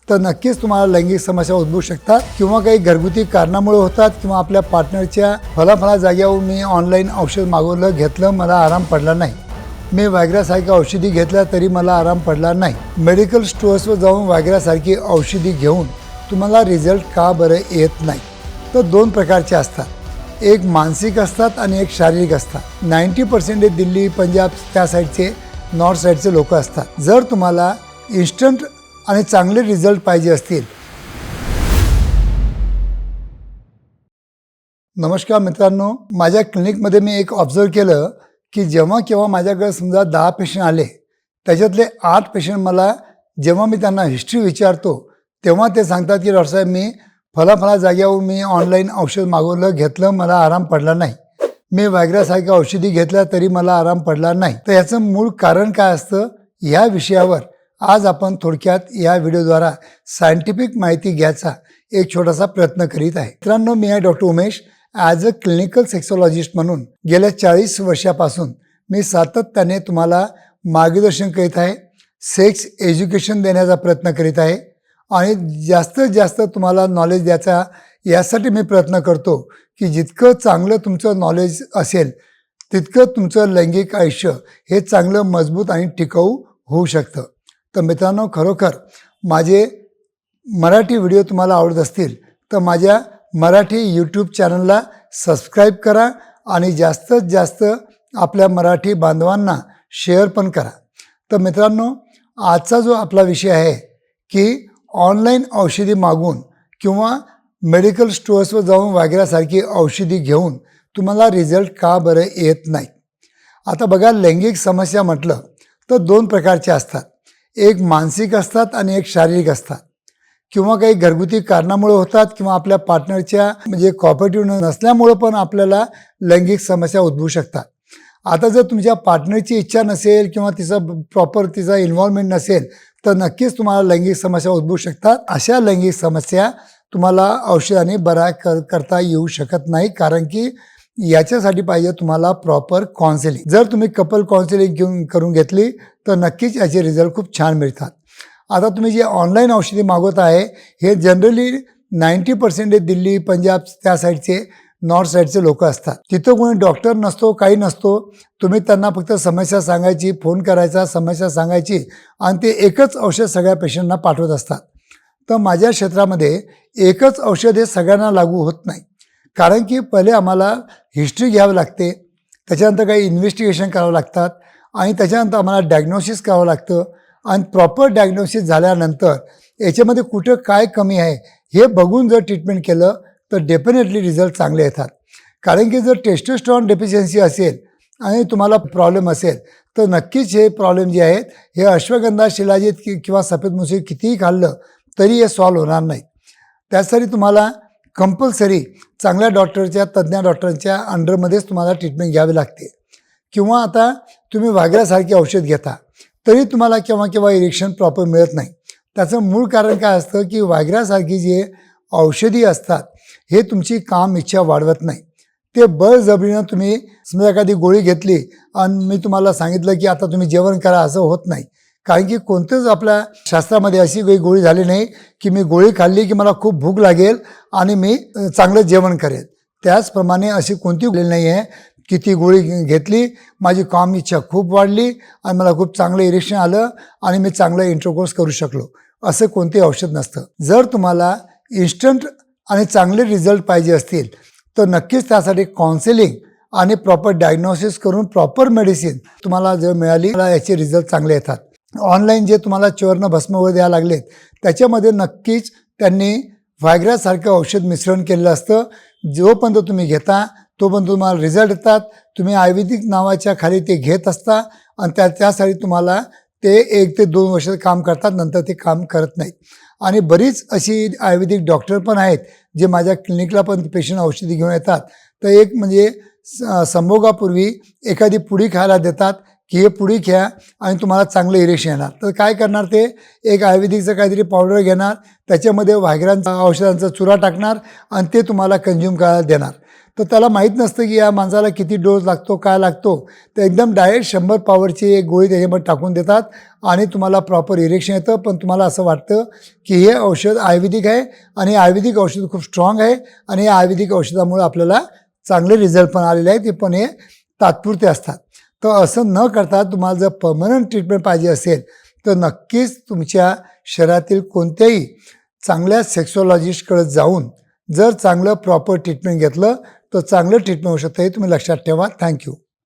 तर नक्कीच तुम्हाला लैंगिक समस्या उद्भवू शकतात किंवा काही घरगुती कारणामुळे होतात किंवा आपल्या पार्टनरच्या फळा जाग्यावर मी ऑनलाईन औषध मागवलं घेतलं मला आराम पडला नाही, मी व्हायग्रासारखी औषधी घेतल्या तरी मला आराम पडला नाही, मेडिकल स्टोअर्सवर जाऊन व्हायग्रासारखी औषधी घेऊन तुम्हाला रिझल्ट का बरं येत नाही? तर दोन प्रकारचे असतात, एक मानसिक असतात आणि एक शारीरिक असतात. 90% दिल्ली पंजाब त्या साईडचे नॉर्थ साईडचे लोक असतात. जर तुम्हाला इन्स्टंट आणि चांगले रिझल्ट पाहिजे असतील. नमस्कार मित्रांनो, माझ्या क्लिनिकमध्ये मी एक ऑब्झर्व केलं की जेव्हा केव्हा माझ्याकडे समजा 10 पेशंट आले, त्याच्यातले 8 पेशंट मला जेव्हा मी त्यांना हिस्ट्री विचारतो तेव्हा ते सांगतात की डॉक्टर साहेब मी फळा जाग्यावर मी ऑनलाईन औषध मागवलं घेतलं मला आराम पडला नाही, मी व्हायग्रासारख्या औषधी घेतल्या तरी मला आराम पडला नाही. तर याचं मूळ कारण काय असतं या विषयावर आज आपण थोडक्यात या व्हिडिओद्वारा सायंटिफिक माहिती घ्यायचा एक छोटासा प्रयत्न करीत आहे. मित्रांनो, मी आहे doctor Umesh. As a clinical sexologist म्हणून गेल्या 40 वर्षापासून मी सातत्याने तुम्हाला मार्गदर्शन करीत आहे, सेक्स एज्युकेशन देण्याचा प्रयत्न करीत आहे आणि जास्तीत जास्त तुम्हाला नॉलेज द्यायचा यासाठी मी प्रयत्न करतो की जितकं चांगलं तुमचं नॉलेज असेल तितकं तुमचं लैंगिक आयुष्य हे चांगलं मजबूत आणि टिकाऊ होऊ शकतं. तर मित्रांनो, खरोखर माझे मराठी व्हिडिओ तुम्हाला आवडत असतील तर माझ्या मराठी यूट्यूब चॅनलला सबस्क्राईब करा आणि जास्तीत जास्त आपल्या मराठी बांधवांना शेअर पण करा. तर मित्रांनो, आजचा जो आपला विषय आहे की ऑनलाईन औषधी मागून किंवा मेडिकल स्टोअर्सवर जाऊन व्हायग्रासारखी औषधी घेऊन तुम्हाला रिझल्ट का बरं येत नाही? आता बघा, लैंगिक समस्या म्हटलं तर दोन प्रकारचे असतात, एक मानसिक असतात आणि एक शारीरिक असतात किंवा काही घरगुती कारणामुळे होतात किंवा आपल्या पार्टनरच्या म्हणजे कॉपरेटिव्ह नसल्यामुळं पण आपल्याला लैंगिक समस्या उद्भवू शकतात. आता जर तुमच्या पार्टनरची इच्छा नसेल किंवा तिचा इन्व्हॉल्वमेंट नसेल तर नक्कीच तुम्हाला लैंगिक समस्या उद्भवू शकतात. अशा लैंगिक समस्या तुम्हाला औषधाने बरा करता येऊ शकत नाही, कारण की याच्यासाठी पाहिजे तुम्हाला प्रॉपर काउन्सिलिंग. जर तुम्ही कपल काउन्सिलिंग करून घेतली तर नक्कीच याचे रिझल्ट खूप छान मिळतात. आता तुम्ही जे ऑनलाईन औषधी मागवत आहे हे जनरली 90% दिल्ली पंजाब त्या साईडचे नॉर्थ साईडचे लोक असतात. तिथं कोणी डॉक्टर नसतो, काही नसतो. तुम्ही त्यांना फक्त समस्या सांगायची, फोन करायचा, समस्या सांगायची आणि ते एकच औषध सगळ्या पेशंटना पाठवत असतात. तर माझ्या क्षेत्रामध्ये एकच औषध हे सगळ्यांना लागू होत नाही, कारण की पहिले आम्हाला हिस्ट्री घ्यावी लागते, त्याच्यानंतर काही इन्व्हेस्टिगेशन करावं लागतात आणि त्याच्यानंतर आम्हाला डायग्नोसिस करावं लागतं आणि प्रॉपर डायग्नोसिस झाल्यानंतर याच्यामध्ये कुठं काय कमी आहे हे बघून जर ट्रीटमेंट केलं तर डेफिनेटली रिझल्ट चांगले येतात. कारण की जर टेस्टोस्टेरॉन डेफिशियन्सी असेल आणि तुम्हाला प्रॉब्लेम असेल तर नक्कीच हे प्रॉब्लेम जे आहेत हे अश्वगंधा, शिलाजीत किंवा सफेद मुसळी कितीही खाल्लं तरी हे सॉल्व्ह होणार नाही. त्यासाठी तुम्हाला कंपल्सरी चांगल्या डॉक्टरच्या, तज्ज्ञ डॉक्टरांच्या अंडरमध्येच तुम्हाला ट्रीटमेंट घ्यावी लागते. किंवा आता तुम्ही व्हायग्रासारखी औषध घेता तरी तुम्हाला केव्हा केव्हा इरेक्शन प्रॉपर मिळत नाही. त्याचं मूळ कारण काय असतं की व्हायग्रासारखी जे औषधी असतात हे तुमची काम इच्छा वाढवत नाही. ते बळजबरीनं तुम्ही समजा एखादी गोळी घेतली आणि मी तुम्हाला सांगितलं की आता तुम्ही जेवण करा, असं होत नाही. कारण की कोणतंच आपल्या शास्त्रामध्ये अशी काही गोळी झाली नाही की मी गोळी खाल्ली की मला खूप भूक लागेल आणि मी चांगलं जेवण करेल. त्याचप्रमाणे अशी कोणती गोळी नाही आहे की ती गोळी घेतली, माझी काम इच्छा खूप वाढली आणि मला खूप चांगलं इरेक्शन आलं आणि मी चांगलं इंटरकोर्स करू शकलो, असं कोणते औषध नसतं. जर तुम्हाला इन्स्टंट आणि चांगले रिझल्ट पाहिजे असतील तर नक्कीच त्यासाठी काउन्सिलिंग आणि प्रॉपर डायग्नोसिस करून प्रॉपर मेडिसिन तुम्हाला जर मिळाली तर याचे रिझल्ट चांगले येतात. ऑनलाईन जे तुम्हाला चूर्ण भस्म वगैरे द्यायला लागलेत त्याच्यामध्ये नक्कीच त्यांनी व्हायग्रासारखं औषध मिश्रण केलेलं असतं. जोपर्यंत तुम्ही घेता तोपर्यंत तुम्हाला रिझल्ट येतात. तुम्ही आयुर्वेदिक नावाच्या खाली ते घेत असता आणि त्यासाठी तुम्हाला ते 1 ते 2 वर्ष काम करतात, नंतर ते काम करत नाहीत. आणि बरीच अशी आयुर्वेदिक डॉक्टर पण आहेत जे माझ्या क्लिनिकला पण पेशंट औषधी घेऊन येतात. तर एक म्हणजे संभोगापूर्वी एखादी पुडी खायला देतात की हे पुडी घ्या आणि तुम्हाला चांगलं इरेक्शन येणार. तर काय करणार, ते एक आयुर्वेदिकचं काहीतरी पावडर घेणार, त्याच्यामध्ये व्हायग्रांचा औषधांचा चुरा टाकणार आणि ते तुम्हाला कंझ्युम करायला देणार. तर त्याला माहीत नसतं की या माणसाला किती डोस लागतो, काय लागतो. तर एकदम डायरेक्ट 100 पॉवरची एक गोळी त्याच्यामध्ये टाकून देतात आणि तुम्हाला प्रॉपर इरेक्शन येतं. पण तुम्हाला असं वाटतं की हे औषध आयुर्वेदिक आहे आणि आयुर्वेदिक औषध खूप स्ट्रॉंग आहे आणि या आयुर्वेदिक औषधामुळे आपल्याला चांगले रिझल्ट पण आलेले आहेत, ते पण हे तात्पुरते असतात. तर असं न करता तुम्हाला जर परमनंट ट्रीटमेंट पाहिजे असेल तर नक्कीच तुमच्या शरीरातील कोणत्याही चांगल्या सेक्सॉलॉजिस्टकडे जाऊन जर चांगलं प्रॉपर ट्रीटमेंट घेतलं तर चांगलं ट्रीटमेंट होऊ शकतं, हे तुम्ही लक्षात ठेवा. थँक्यू.